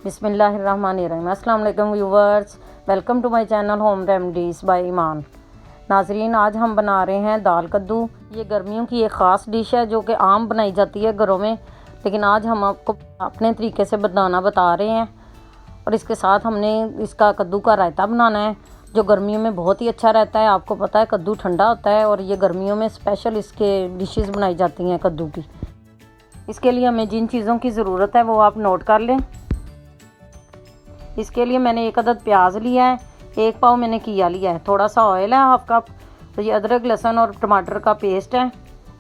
बिस्मिल्लाहिर्रहमानिर्रहीम। अस्सलाम वालेकुम viewers, welcome to my channel home remedies by Iman. नाजरीन, आज हम बना रहे हैं दाल कद्दू। ये गर्मियों की एक ख़ास डिश है जो कि आम बनाई जाती है घरों में, लेकिन आज हम आपको अपने तरीके से बनाना बता रहे हैं। और इसके साथ हमने इसका कद्दू का रायता बनाना है जो गर्मियों में बहुत ही अच्छा रहता है। आपको पता है कद्दू ठंडा होता है और ये गर्मियों में स्पेशल इसके डिशेस बनाई जाती हैं कद्दू की। इसके लिए हमें जिन चीज़ों की ज़रूरत है वो आप नोट कर लें। इसके लिए मैंने एक अदद प्याज लिया है, एक पाव मैंने किया लिया है, थोड़ा सा ऑयल है हाफ कप, तो ये अदरक लहसुन और टमाटर का पेस्ट है,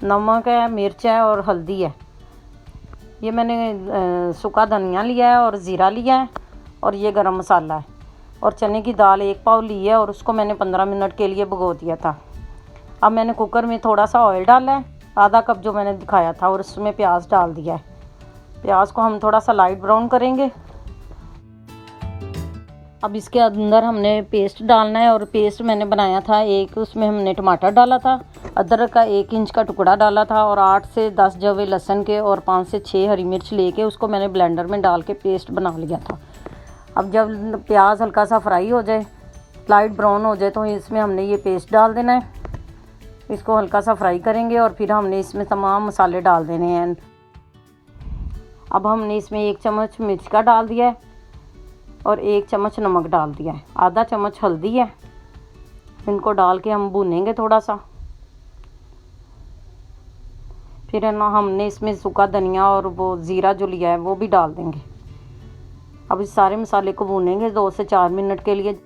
नमक है, मिर्च है और हल्दी है। ये मैंने सूखा धनिया लिया है और ज़ीरा लिया है और ये गरम मसाला है। और चने की दाल एक पाव ली है और उसको मैंने 15 मिनट के लिए भिगो दिया था। अब मैंने कुकर में थोड़ा सा ऑयल डाला है, आधा कप जो मैंने दिखाया था, और उसमें प्याज डाल दिया है। प्याज को हम थोड़ा सा लाइट ब्राउन करेंगे। अब इसके अंदर हमने पेस्ट डालना है और पेस्ट मैंने बनाया था एक, उसमें हमने टमाटर डाला था, अदरक का 1 इंच का टुकड़ा डाला था और 8 से 10 जवे लहसुन के और 5 से 6 हरी मिर्च लेके उसको मैंने ब्लेंडर में डाल के पेस्ट बना लिया था। अब जब प्याज हल्का सा फ्राई हो जाए, लाइट ब्राउन हो जाए, तो इसमें हमने ये पेस्ट डाल देना है। इसको हल्का सा फ्राई करेंगे और फिर हमने इसमें तमाम मसाले डाल देने हैं। अब हमने इसमें 1 चम्मच मिर्च का डाल दिया है और 1 चम्मच नमक डाल दिया है, आधा चम्मच हल्दी है। इनको डाल के हम भूनेंगे थोड़ा सा। फिर है ना, हमने इसमें सूखा धनिया और वो ज़ीरा जो लिया है वो भी डाल देंगे। अब इस सारे मसाले को भूनेंगे 2 से 4 मिनट के लिए।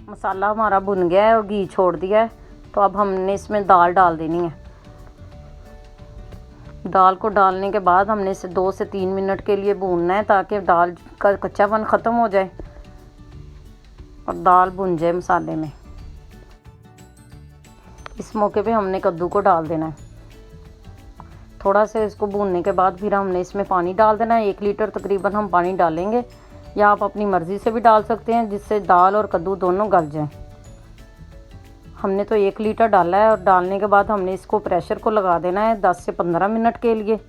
मसाला हमारा भुन गया है और घी छोड़ दिया है, तो अब हमने इसमें दाल डाल देनी है। दाल को डालने के बाद हमने इसे 2 से 3 मिनट के लिए भूनना है ताकि दाल का कच्चापन ख़त्म हो जाए और दाल भुन जाए मसाले में। इस मौके पे हमने कद्दू को डाल देना है। थोड़ा सा इसको भूनने के बाद फिर हमने इसमें पानी डाल देना है। 1 लीटर तकरीबन हम पानी डालेंगे, या आप अपनी मर्ज़ी से भी डाल सकते हैं जिससे दाल और कद्दू दोनों गल जाएं। हमने तो 1 लीटर डाला है और डालने के बाद हमने इसको प्रेशर को लगा देना है 10 से 15 मिनट के लिए।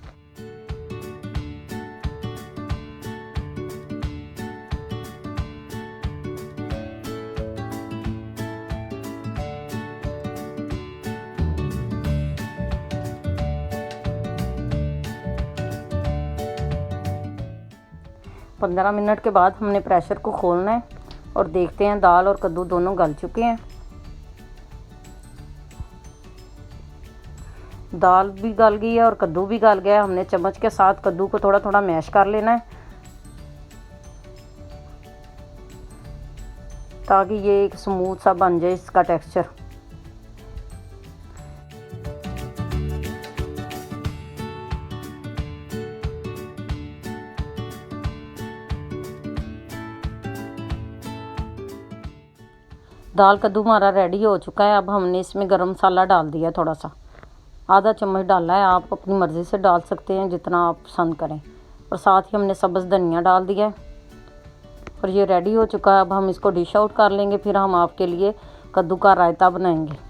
पंद्रह मिनट के बाद हमने प्रेशर को खोलना है और देखते हैं दाल और कद्दू दोनों गल चुके हैं। दाल भी गल गई है और कद्दू भी गल गया है। हमने चम्मच के साथ कद्दू को थोड़ा थोड़ा मैश कर लेना है ताकि ये एक स्मूथ सा बन जाए इसका टेक्सचर। दाल कद्दू हमारा रेडी हो चुका है। अब हमने इसमें गरम मसाला डाल दिया, थोड़ा सा आधा चम्मच डाला है। आप अपनी मर्ज़ी से डाल सकते हैं जितना आप पसंद करें। और साथ ही हमने सब्ज़ धनिया डाल दिया है और ये रेडी हो चुका है। अब हम इसको डिश आउट कर लेंगे, फिर हम आपके लिए कद्दू का रायता बनाएंगे।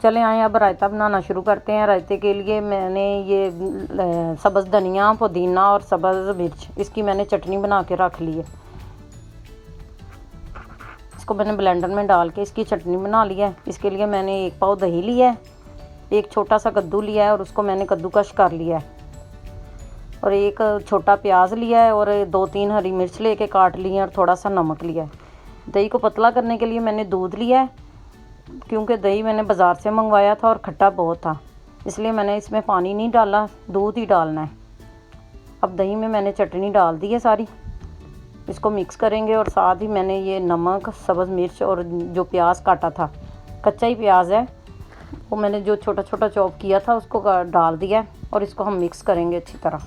चले आए, अब रायता बनाना शुरू करते हैं। रायते के लिए मैंने ये सब्ज़ धनिया, पुदीना और सब्ज़ मिर्च, इसकी मैंने चटनी बना के रख ली है। इसको मैंने ब्लेंडर में डाल के इसकी चटनी बना लिया है। इसके लिए मैंने 1 पाव दही लिया है, एक छोटा सा कद्दू लिया है और उसको मैंने कद्दूकश कर लिया है, और एक छोटा प्याज लिया है और 2-3 हरी मिर्च लेके काट ली है और थोड़ा सा नमक लिया है। दही को पतला करने के लिए मैंने दूध लिया है, क्योंकि दही मैंने बाज़ार से मंगवाया था और खट्टा बहुत था, इसलिए मैंने इसमें पानी नहीं डाला, दूध ही डालना है। अब दही में मैंने चटनी डाल दी है सारी, इसको मिक्स करेंगे। और साथ ही मैंने ये नमक, सब्ज़ मिर्च और जो प्याज काटा था, कच्चा ही प्याज है, वो मैंने जो छोटा छोटा चॉप किया था उसको डाल दिया और इसको हम मिक्स करेंगे अच्छी तरह।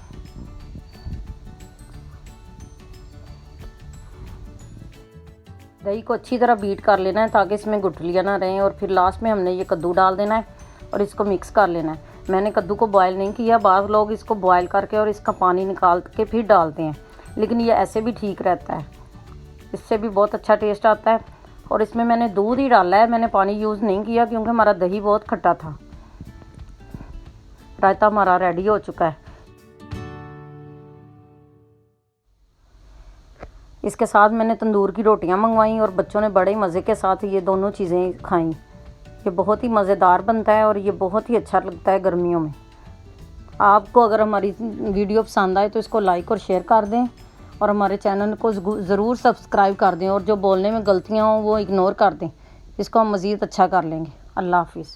दही को अच्छी तरह बीट कर लेना है ताकि इसमें गुठलियाँ ना रहें। और फिर लास्ट में हमने ये कद्दू डाल देना है और इसको मिक्स कर लेना है। मैंने कद्दू को बॉयल नहीं किया, बाज़ लोग इसको बॉयल करके और इसका पानी निकाल के फिर डालते हैं, लेकिन ये ऐसे भी ठीक रहता है। इससे भी बहुत अच्छा टेस्ट आता है। और इसमें मैंने दूध ही डाला है, मैंने पानी यूज़ नहीं किया क्योंकि हमारा दही बहुत खट्टा था। रायता हमारा रेडी हो चुका है। इसके साथ मैंने तंदूर की रोटियां मंगवाई और बच्चों ने बड़े मज़े के साथ ये दोनों चीज़ें खाईं। ये बहुत ही मज़ेदार बनता है और ये बहुत ही अच्छा लगता है गर्मियों में। आपको अगर हमारी वीडियो पसंद आए तो इसको लाइक और शेयर कर दें और हमारे चैनल को ज़रूर सब्सक्राइब कर दें और जो बोलने में गलतियाँ हों वो इग्नोर कर दें। इसको हम मज़ीद अच्छा कर लेंगे। अल्लाह हाफिज़।